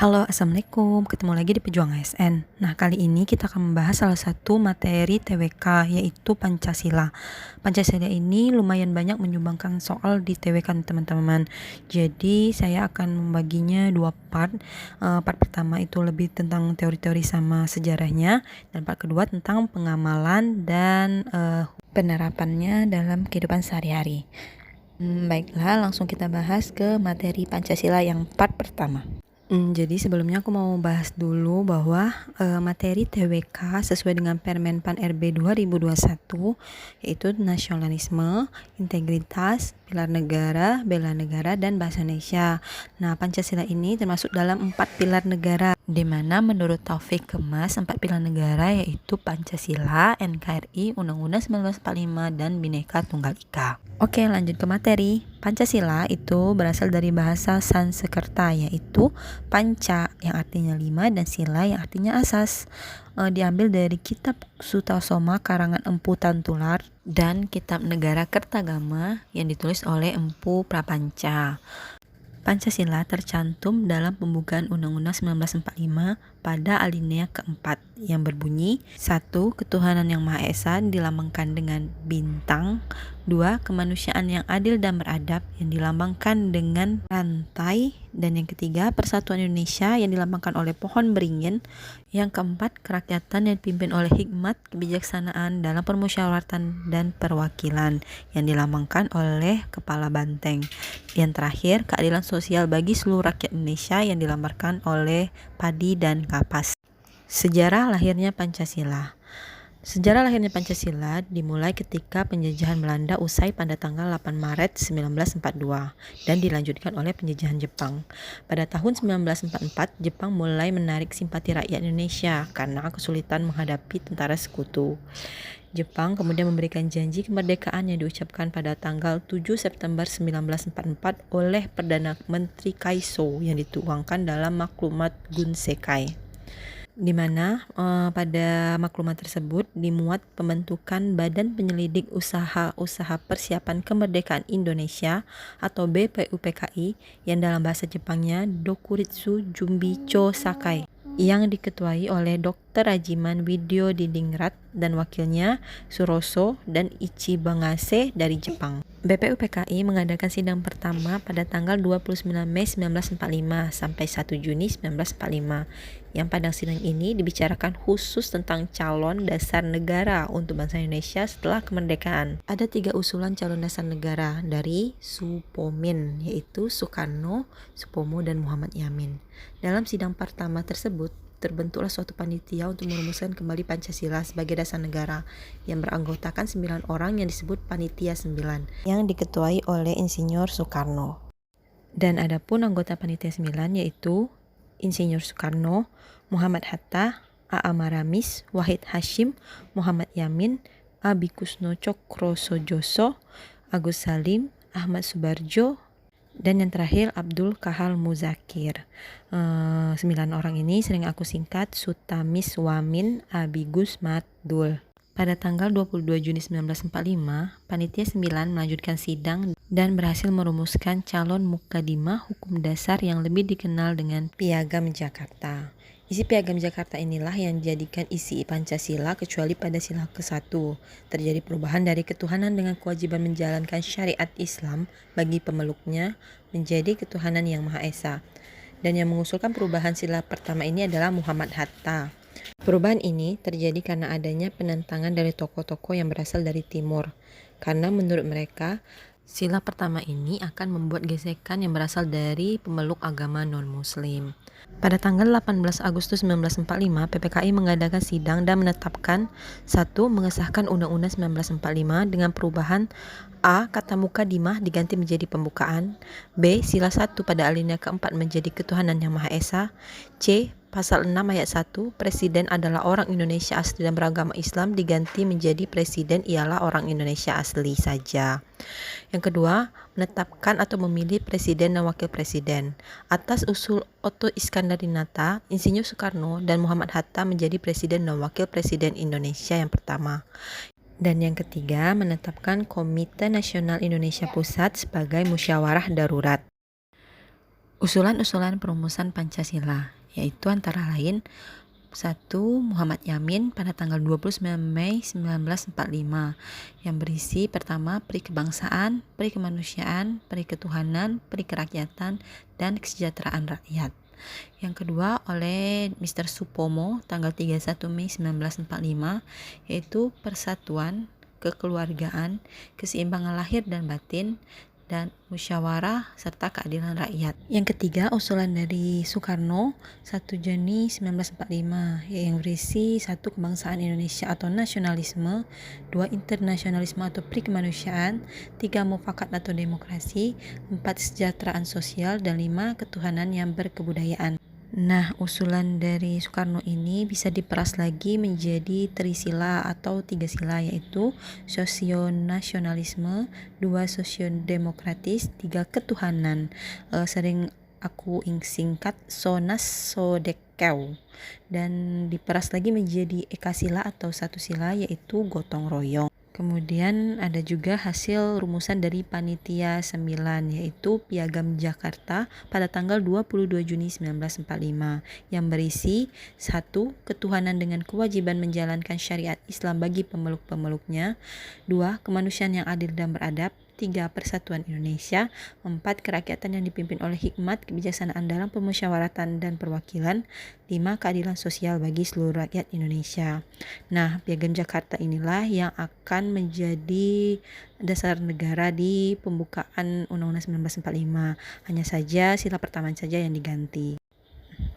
Halo, Assalamualaikum. Ketemu lagi di Pejuang ASN. Nah, kali ini kita akan membahas salah satu materi TWK, yaitu Pancasila. Pancasila ini lumayan banyak menyumbangkan soal di TWK, teman-teman. Jadi, saya akan membaginya dua part. Part pertama itu lebih tentang teori-teori sama sejarahnya, dan part kedua tentang pengamalan dan penerapannya dalam kehidupan sehari-hari. Baiklah, langsung kita bahas ke materi Pancasila yang part pertama. Jadi sebelumnya aku mau bahas dulu bahwa materi TWK sesuai dengan Permen Pan RB 2021 yaitu nasionalisme, integritas, pilar negara, bela negara, dan bahasa Indonesia. Nah, Pancasila ini termasuk dalam 4 pilar negara, di mana menurut Taufik Kemas 4 pilar negara yaitu Pancasila, NKRI, Undang-Undang 1945, dan Bhinneka Tunggal Ika. Oke, lanjut ke materi. Pancasila itu berasal dari bahasa Sanskerta, yaitu panca yang artinya 5 dan sila yang artinya asas. Diambil dari kitab Sutasoma karangan Empu Tantular dan kitab Negara Kertagama yang ditulis oleh Empu Prapanca. Pancasila tercantum dalam pembukaan Undang-Undang 1945 pada alinea keempat yang berbunyi 1. Ketuhanan yang Maha Esa dilambangkan dengan bintang. 2. Kemanusiaan yang adil dan beradab yang dilambangkan dengan rantai. Dan yang ketiga, Persatuan Indonesia yang dilambangkan oleh pohon beringin. Yang keempat, kerakyatan yang dipimpin oleh hikmat kebijaksanaan dalam permusyawaratan dan perwakilan yang dilambangkan oleh kepala banteng. Yang terakhir, keadilan sosial bagi seluruh rakyat Indonesia yang dilambangkan oleh padi dan kapas. Sejarah lahirnya Pancasila. Sejarah lahirnya Pancasila dimulai ketika penjajahan Belanda usai pada tanggal 8 Maret 1942 dan dilanjutkan oleh penjajahan Jepang. Pada tahun 1944, Jepang mulai menarik simpati rakyat Indonesia karena kesulitan menghadapi tentara sekutu. Jepang kemudian memberikan janji kemerdekaan yang diucapkan pada tanggal 7 September 1944 oleh Perdana Menteri Kaiso yang dituangkan dalam maklumat Gunsekai, di mana pada maklumat tersebut dimuat pembentukan Badan Penyelidik Usaha-Usaha Persiapan Kemerdekaan Indonesia atau BPUPKI yang dalam bahasa Jepangnya Dokuritsu Jumbicho Sakai, yang diketuai oleh Dr. Rajiman Widyo Diningrat dan wakilnya Suroso dan Ichibangase dari Jepang. BPUPKI mengadakan sidang pertama pada tanggal 29 Mei 1945 sampai 1 Juni 1945. Yang pada sidang ini dibicarakan khusus tentang calon dasar negara untuk bangsa Indonesia setelah kemerdekaan. Ada 3 usulan calon dasar negara dari Supomin, yaitu Soekarno, Supomo, dan Muhammad Yamin. Dalam sidang pertama tersebut, terbentuklah suatu panitia untuk merumuskan kembali Pancasila sebagai dasar negara yang beranggotakan 9 orang yang disebut Panitia 9 yang diketuai oleh Insinyur Soekarno. Dan adapun anggota Panitia 9 yaitu Insinyur Soekarno, Muhammad Hatta, A.A. Maramis, Wahid Hashim, Muhammad Yamin, Abi Kusno Cokrosojoso, Agus Salim, Ahmad Subarjo, dan yang terakhir Abdul Kahal Muzakir. 9 orang ini sering aku singkat Sutamis Wamin Abigus Matdul. Pada tanggal 22 Juni 1945, Panitia 9 melanjutkan sidang dan berhasil merumuskan calon mukadimah hukum dasar yang lebih dikenal dengan Piagam Jakarta. Isi Piagam Jakarta inilah yang dijadikan isi Pancasila kecuali pada sila ke-1. Terjadi perubahan dari ketuhanan dengan kewajiban menjalankan syariat Islam bagi pemeluknya menjadi ketuhanan yang Maha Esa. Dan yang mengusulkan perubahan sila pertama ini adalah Muhammad Hatta. Perubahan ini terjadi karena adanya penentangan dari tokoh-tokoh yang berasal dari timur. Karena menurut mereka, sila pertama ini akan membuat gesekan yang berasal dari pemeluk agama non-muslim. Pada tanggal 18 Agustus 1945, PPKI mengadakan sidang dan menetapkan 1. Mengesahkan Undang-Undang 1945 dengan perubahan A. Kata mukadimah diganti menjadi pembukaan. B. Sila 1 pada alinea keempat menjadi ketuhanan yang Maha Esa. C. Pasal 6 ayat 1, Presiden adalah orang Indonesia asli dan beragama Islam diganti menjadi Presiden ialah orang Indonesia asli saja. Yang kedua, menetapkan atau memilih Presiden dan Wakil Presiden. Atas usul Otto Iskandar-Dinata, Insinyur Soekarno dan Muhammad Hatta menjadi Presiden dan Wakil Presiden Indonesia yang pertama. Dan yang ketiga, menetapkan Komite Nasional Indonesia Pusat sebagai musyawarah darurat. Usulan-usulan perumusan Pancasila, yaitu antara lain: 1. Muhammad Yamin pada tanggal 29 Mei 1945 yang berisi pertama peri kebangsaan, peri kemanusiaan, peri ketuhanan, peri kerakyatan, dan kesejahteraan rakyat. Yang kedua oleh Mr. Supomo tanggal 31 Mei 1945 yaitu persatuan, kekeluargaan, keseimbangan lahir dan batin, dan musyawarah serta keadilan rakyat. Yang ketiga usulan dari Soekarno 1 Juni 1945 yang berisi 1. Kebangsaan Indonesia atau nasionalisme, 2. Internasionalisme atau pri kemanusiaan, 3. Mufakat atau demokrasi, 4. Kesejahteraan sosial, dan 5. Ketuhanan yang berkebudayaan. Nah, usulan dari Soekarno ini bisa diperas lagi menjadi trisila atau 3 sila, yaitu sosionasionalisme, 2. Sosiodemokratis, 3. Ketuhanan. Sering aku singkat Sonas Sodekeu, dan diperas lagi menjadi ekasila atau 1 sila, yaitu gotong royong. Kemudian ada juga hasil rumusan dari Panitia 9 yaitu Piagam Jakarta pada tanggal 22 Juni 1945 yang berisi 1. Ketuhanan dengan kewajiban menjalankan syariat Islam bagi pemeluk-pemeluknya, 2. Kemanusiaan yang adil dan beradab, 3. Persatuan Indonesia, 4. Kerakyatan yang dipimpin oleh hikmat kebijaksanaan dalam pemusyawaratan dan perwakilan, 5. Keadilan sosial bagi seluruh rakyat Indonesia. Nah, Piagam Jakarta inilah yang akan menjadi dasar negara di pembukaan Undang-Undang 1945. Hanya saja sila pertama saja yang diganti.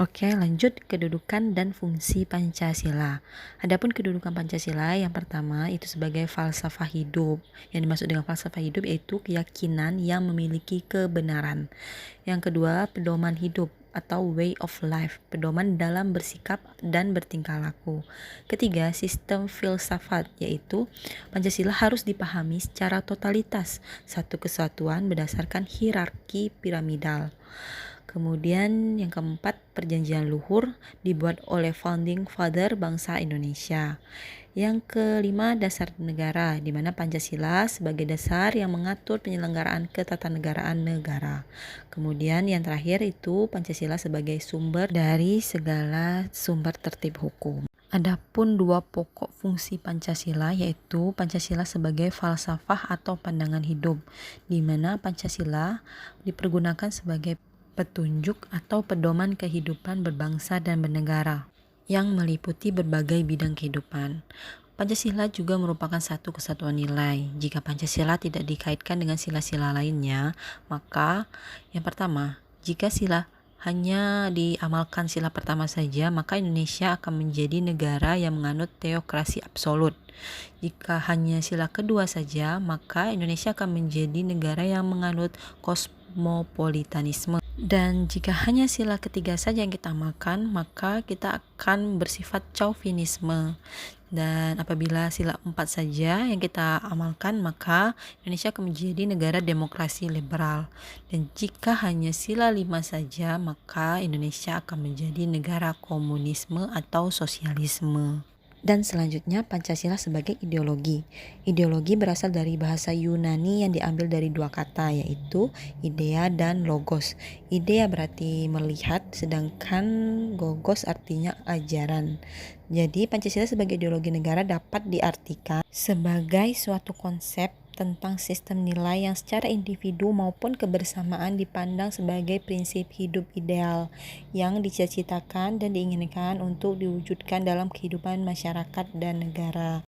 Oke, lanjut kedudukan dan fungsi Pancasila. Adapun kedudukan Pancasila yang pertama itu sebagai falsafah hidup. Yang dimaksud dengan falsafah hidup yaitu keyakinan yang memiliki kebenaran. Yang kedua, pedoman hidup atau way of life, pedoman dalam bersikap dan bertingkah laku. Ketiga, sistem filsafat, yaitu Pancasila harus dipahami secara totalitas, satu kesatuan berdasarkan hierarki piramidal. Kemudian yang keempat, perjanjian luhur dibuat oleh founding father bangsa Indonesia. Yang kelima, dasar negara, di mana Pancasila sebagai dasar yang mengatur penyelenggaraan ketatanegaraan negara. Kemudian yang terakhir itu Pancasila sebagai sumber dari segala sumber tertib hukum. Adapun 2 pokok fungsi Pancasila yaitu Pancasila sebagai falsafah atau pandangan hidup, di mana Pancasila dipergunakan sebagai petunjuk atau pedoman kehidupan berbangsa dan bernegara yang meliputi berbagai bidang kehidupan. Pancasila juga merupakan satu kesatuan nilai. Jika Pancasila tidak dikaitkan dengan sila-sila lainnya, maka yang pertama, jika sila hanya diamalkan sila pertama saja, maka Indonesia akan menjadi negara yang menganut teokrasi absolut. Jika hanya sila kedua saja, maka Indonesia akan menjadi negara yang menganut kosmopolitanisme. Dan jika hanya sila ketiga saja yang kita amalkan, maka kita akan bersifat chauvinisme. Dan apabila sila 4 saja yang kita amalkan, maka Indonesia akan menjadi negara demokrasi liberal. Dan jika hanya sila 5 saja, maka Indonesia akan menjadi negara komunisme atau sosialisme. Dan selanjutnya Pancasila sebagai ideologi. Ideologi berasal dari bahasa Yunani yang diambil dari 2 kata yaitu idea dan logos. Idea berarti melihat, sedangkan logos artinya ajaran. Jadi Pancasila sebagai ideologi negara dapat diartikan sebagai suatu konsep tentang sistem nilai yang secara individu maupun kebersamaan dipandang sebagai prinsip hidup ideal yang dicita-citakan dan diinginkan untuk diwujudkan dalam kehidupan masyarakat dan negara.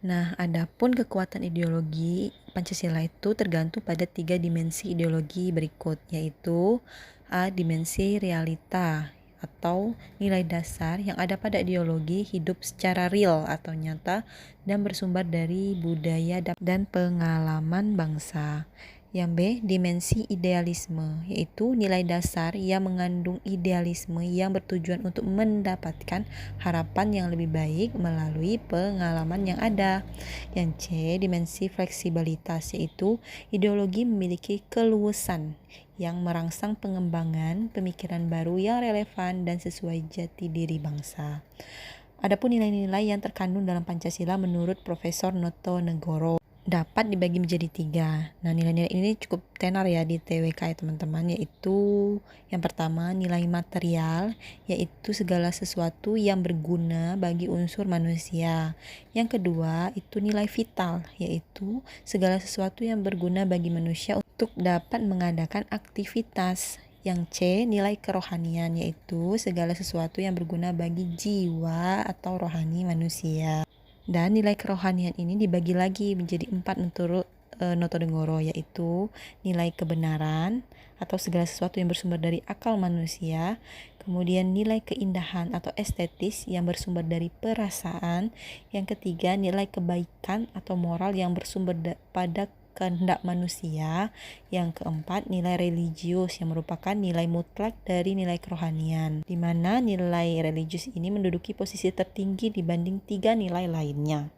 Nah, adapun kekuatan ideologi Pancasila itu tergantung pada 3 dimensi ideologi berikut, yaitu A. Dimensi realita atau nilai dasar yang ada pada ideologi hidup secara real atau nyata dan bersumber dari budaya dan pengalaman bangsa. Yang B, dimensi idealisme, yaitu nilai dasar yang mengandung idealisme yang bertujuan untuk mendapatkan harapan yang lebih baik melalui pengalaman yang ada. Yang C, dimensi fleksibilitas, yaitu ideologi memiliki keluasan yang merangsang pengembangan pemikiran baru yang relevan dan sesuai jati diri bangsa. Adapun nilai-nilai yang terkandung dalam Pancasila menurut Profesor Noto Negoro dapat dibagi menjadi 3. Nah, nilai-nilai ini cukup tenar ya di TWK ya teman-teman, yaitu yang pertama nilai material, yaitu segala sesuatu yang berguna bagi unsur manusia. Yang kedua itu nilai vital, yaitu segala sesuatu yang berguna bagi manusia untuk dapat mengadakan aktivitas. Yang C, nilai kerohanian, yaitu segala sesuatu yang berguna bagi jiwa atau rohani manusia. Dan nilai kerohanian ini dibagi lagi menjadi 4 menurut Notodengoro, yaitu nilai kebenaran atau segala sesuatu yang bersumber dari akal manusia, kemudian nilai keindahan atau estetis yang bersumber dari perasaan, yang ketiga nilai kebaikan atau moral yang bersumber pada kehendak manusia, yang keempat nilai religius yang merupakan nilai mutlak dari nilai kerohanian, di mana nilai religius ini menduduki posisi tertinggi dibanding 3 nilai lainnya.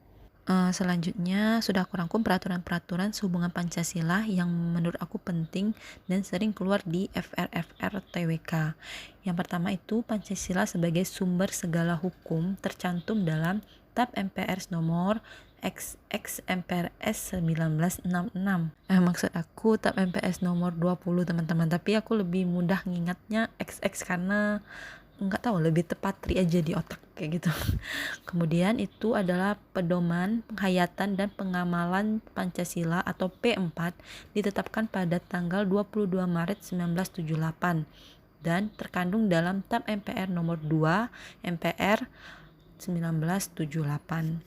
Selanjutnya sudah aku rangkum peraturan-peraturan sehubungan Pancasila yang menurut aku penting dan sering keluar di FR-FR TWK. Yang pertama itu Pancasila sebagai sumber segala hukum tercantum dalam TAP MPRS nomor XX MPRS 1966. Maksud aku TAP MPRS nomor 20 teman-teman, tapi aku lebih mudah ngingatnya XX karena nggak tahu, lebih tepat aja di otak kayak gitu. Kemudian itu adalah pedoman penghayatan dan pengamalan Pancasila atau P4 ditetapkan pada tanggal 22 Maret 1978 dan terkandung dalam TAP MPR nomor 2 MPR 1978.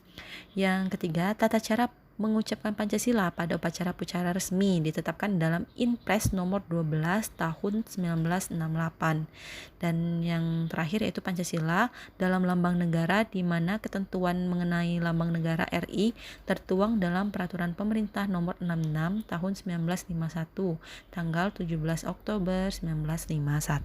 Yang ketiga, tata cara mengucapkan Pancasila pada upacara-upacara resmi ditetapkan dalam Inpres nomor 12 tahun 1968. Dan yang terakhir yaitu Pancasila dalam lambang negara, di mana ketentuan mengenai lambang negara RI tertuang dalam peraturan pemerintah nomor 66 tahun 1951 tanggal 17 Oktober 1951.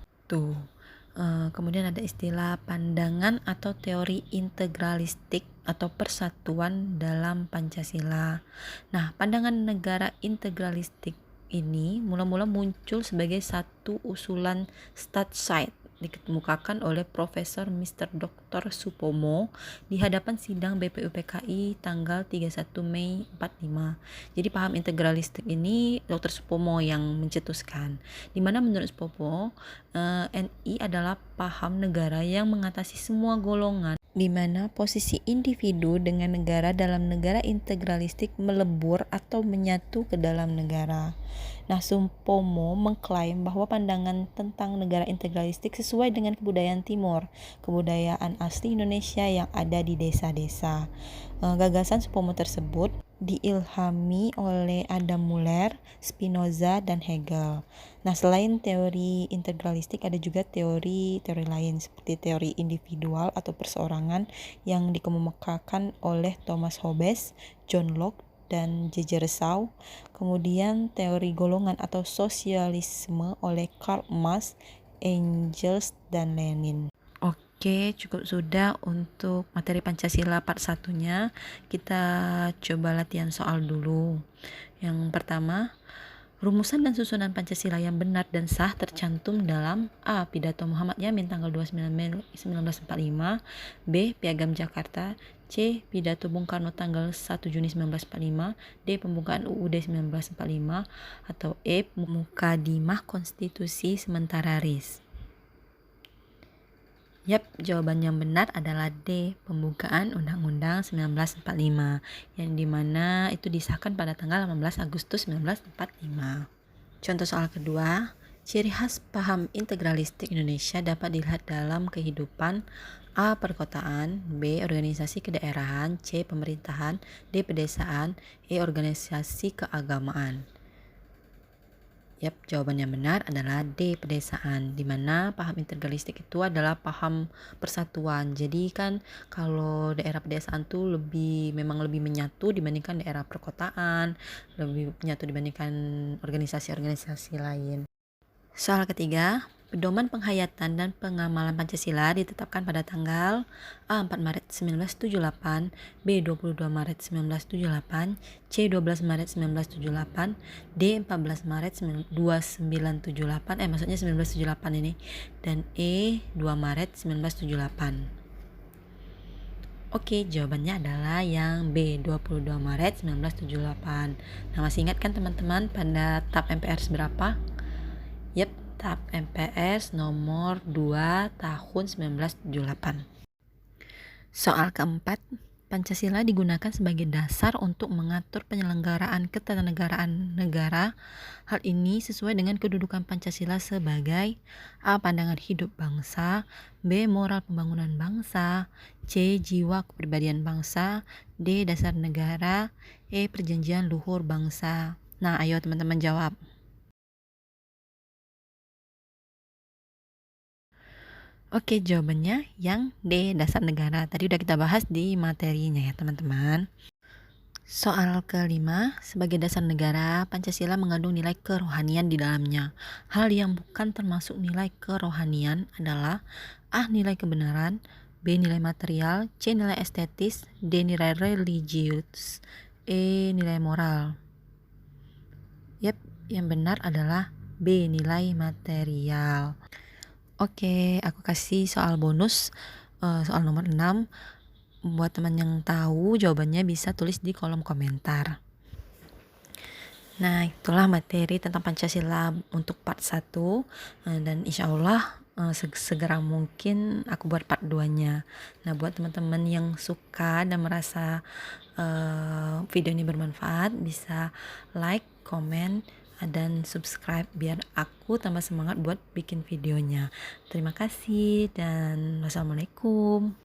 Kemudian ada istilah pandangan atau teori integralistik atau persatuan dalam Pancasila. Nah, pandangan negara integralistik ini mula-mula muncul sebagai satu usulan Statside dikemukakan oleh Profesor Mr. Dr. Supomo di hadapan sidang BPUPKI tanggal 31 Mei 45. Jadi paham integralistik ini Dr. Supomo yang mencetuskan, di mana menurut Supomo NI adalah paham negara yang mengatasi semua golongan, di mana posisi individu dengan negara dalam negara integralistik melebur atau menyatu ke dalam negara. Nah, Supomo mengklaim bahwa pandangan tentang negara integralistik sesuai dengan kebudayaan Timur, kebudayaan asli Indonesia yang ada di desa-desa. Gagasan Supomo tersebut diilhami oleh Adam Muller, Spinoza, dan Hegel. Nah, selain teori integralistik ada juga teori-teori lain seperti teori individual atau perseorangan yang dikemukakan oleh Thomas Hobbes, John Locke, dan J.J. Rousseau. Kemudian teori golongan atau sosialisme oleh Karl Marx, Engels, dan Lenin. Oke, cukup sudah untuk materi Pancasila part 1-nya. Kita coba latihan soal dulu. Yang pertama, rumusan dan susunan Pancasila yang benar dan sah tercantum dalam A. Pidato Muhammad Yamin tanggal 29 Mei 1945, B. Piagam Jakarta, C. Pidato Bung Karno tanggal 1 Juni 1945, D. Pembukaan UUD 1945, atau E. Mukadimah Konstitusi Sementara RIS. Yap, jawaban yang benar adalah D. Pembukaan Undang-Undang 1945, yang dimana itu disahkan pada tanggal 18 Agustus 1945. Contoh soal kedua, ciri khas paham integralistik Indonesia dapat dilihat dalam kehidupan A. Perkotaan, B. Organisasi kedaerahan, C. Pemerintahan, D. Pedesaan, E. Organisasi keagamaan. Yap, jawaban yang benar adalah D. Pedesaan, di mana paham integralistik itu adalah paham persatuan. Jadi kan kalau daerah pedesaan tuh memang lebih menyatu dibandingkan daerah perkotaan, lebih menyatu dibandingkan organisasi-organisasi lain. Soal ketiga, pedoman penghayatan dan pengamalan Pancasila ditetapkan pada tanggal A. 4 Maret 1978, B. 22 Maret 1978, C. 12 Maret 1978, D. 14 Maret 2978, maksudnya 1978 ini, dan E. 2 Maret 1978. Oke, jawabannya adalah yang B, 22 Maret 1978. Nah, masih ingat kan teman-teman pada TAP MPRS berapa? Yep, TAP MPRS nomor 2 tahun 1978. Soal keempat, Pancasila digunakan sebagai dasar untuk mengatur penyelenggaraan ketatanegaraan negara. Hal ini sesuai dengan kedudukan Pancasila sebagai A. Pandangan hidup bangsa, B. Moral pembangunan bangsa, C. Jiwa kepribadian bangsa, D. Dasar negara, E. Perjanjian luhur bangsa. Nah, ayo teman-teman jawab. Oke, jawabannya yang D, dasar negara. Tadi udah kita bahas di materinya ya, teman-teman. Soal kelima, sebagai dasar negara, Pancasila mengandung nilai kerohanian di dalamnya. Hal yang bukan termasuk nilai kerohanian adalah A. Nilai kebenaran, B. Nilai material, C. Nilai estetis, D. Nilai religius, E. Nilai moral. Yap, yang benar adalah B. Nilai material. Oke, aku kasih soal bonus, soal nomor 6. Buat teman yang tahu jawabannya bisa tulis di kolom komentar. Nah, itulah materi tentang Pancasila untuk part 1, dan insya Allah segera mungkin aku buat part 2-nya. Nah, buat teman-teman yang suka dan merasa video ini bermanfaat, bisa like, komen, dan subscribe biar aku tambah semangat buat bikin videonya. Terima kasih dan wassalamualaikum.